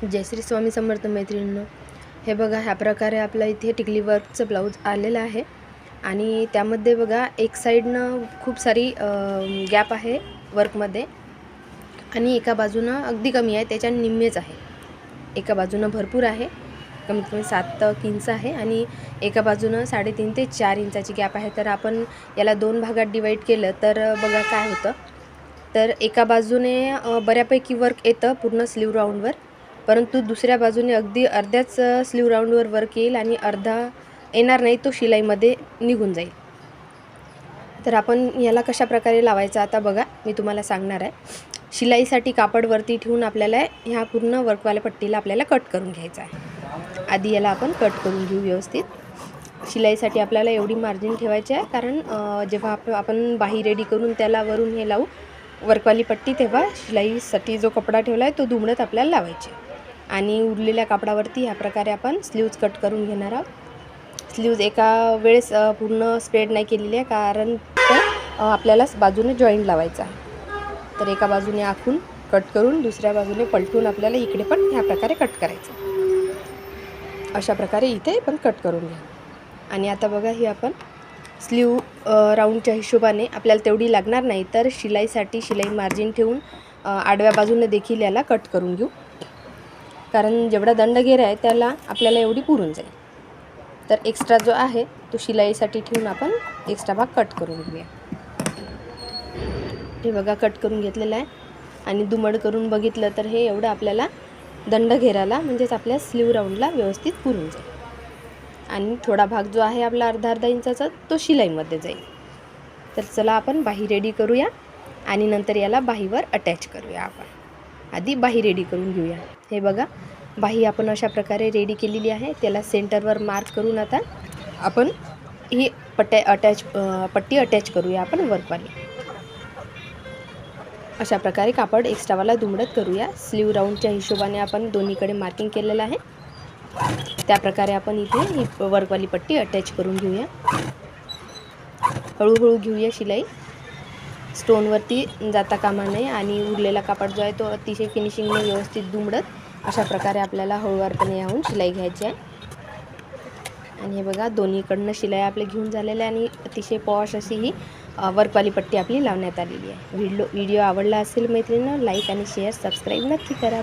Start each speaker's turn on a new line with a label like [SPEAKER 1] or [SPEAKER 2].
[SPEAKER 1] जय श्री स्वामी समर्थ मैत्रिणींनो, हे बघा ह्या प्रकारे आपला इथे टिकली वर्कचं ब्लाऊज आलेलं आहे आणि त्यामध्ये बघा एक साईडनं खूप सारी गॅप आहे वर्कमध्ये आणि एका बाजूनं अगदी कमी आहे, त्याच्या निम्मेच आहे. एका बाजूनं भरपूर आहे, कमीत कमी 7 इंच आहे आणि एका बाजूनं 3.5 ते 4 इंचाची गॅप आहे. तर आपण याला 2 भागात डिवाईड केलं तर बघा काय होतं. तर एका बाजूने बऱ्यापैकी वर्क येतं पूर्ण स्लीव राऊंडवर, परंतु दुसऱ्या बाजूने अगदी अर्ध्याच स्लीव राऊंडवर वर्क येईल आणि अर्धा येणार नाही, तो शिलाईमध्ये निघून जाईल. तर आपण याला कशा प्रकारे लावायचं आता बघा मी तुम्हाला सांगणार आहे. शिलाईसाठी कापड वरती ठेवून आपल्याला ह्या पूर्ण वर्कवाल्या पट्टीला आपल्याला कट करून घ्यायचं आहे. आधी याला आपण कट करून घेऊ व्यवस्थित. शिलाईसाठी आपल्याला एवढी मार्जिन ठेवायची आहे, कारण जेव्हा आपण बाही रेडी करून त्याला वरून हे लावू वर्कवाली पट्टी, तेव्हा शिलाईसाठी जो कपडा ठेवला आहे तो दुमडत आपल्याला लावायचे आणि उरलेल्या कापडावरती ह्या प्रकारे आपण स्लीव्ज कट करून घेणार आहोत. स्लीव्ज एका वेळेस पूर्ण स्प्रेड नाही केलेली आहे, कारण आपल्याला बाजूने जॉईंट लावायचा आहे. तर एका बाजूने आखून कट करून दुसऱ्या बाजूने पलटून आपल्याला इकडे पण ह्या प्रकारे कट करायचं. अशा प्रकारे इथे पण कट करून घ्या. आणि आता बघा ही आपण स्लीव राऊंडच्या हिशोबाने आपल्याला तेवढी लागणार नाही, तर शिलाईसाठी शिलाई मार्जिन ठेवून आडव्या बाजूने देखील याला कट करून घेऊ, कारण जेवढा दंडघेर आहे त्याला आपल्याला एवढी पुरून जाईल. तर एक्स्ट्रा जो आहे तो शिलाईसाठी ठेवून आपण एक्स्ट्रा भाग कट करून घेऊया. हे बघा कट करून घेतलेलं आहे आणि दुमड करून बघितलं तर हे एवढं आपल्याला दंडघेराला म्हणजेच आपल्या स्लीव राऊंडला व्यवस्थित पुरून जाईल. आणि थोडा भाग जो आहे आपला अर्धा इंचाचा तो शिलाईमध्ये जाईल. तर चला आपण बाही रेडी करूया आणि नंतर याला बाहीवर अटॅच करूया. आपण आधी बाही रेडी करून घेऊया. हे बघा बाही आपण अशा प्रकारे रेडी केलेली आहे. त्याला सेंटरवर मार्क करून आता आपण ही पट्टी अटॅच करूया आपण वर्कवाली. अशा प्रकारे कापड एक्स्ट्रावाला दुमडत करूया. स्लीव राऊंडच्या हिशोबाने आपण दोन्हीकडे मार्किंग केलेलं आहे. त्या प्रकारे आपण इथे ही वर्कवाली पट्टी अटॅच करून घेऊया. हळूहळू घेऊया शिलाई, स्टोनवरती जाता कामा नये आणि उरलेला कापड जो आहे तो अतिशय फिनिशिंगने व्यवस्थित दुमडत अशा प्रकारे आपल्याला हळूवारपणे याहून शिलाई घ्यायची आहे. आणि हे बघा दोन्हीकडनं शिलाई आपले घेऊन झालेल्या आणि अतिशय पॉश अशी ही वर्कवाली पट्टी आपली लावण्यात आलेली आहे. व्हिडिओ आवडला असेल मैत्रिणींनो, लाईक आणि शेअर सबस्क्राईब नक्की करा.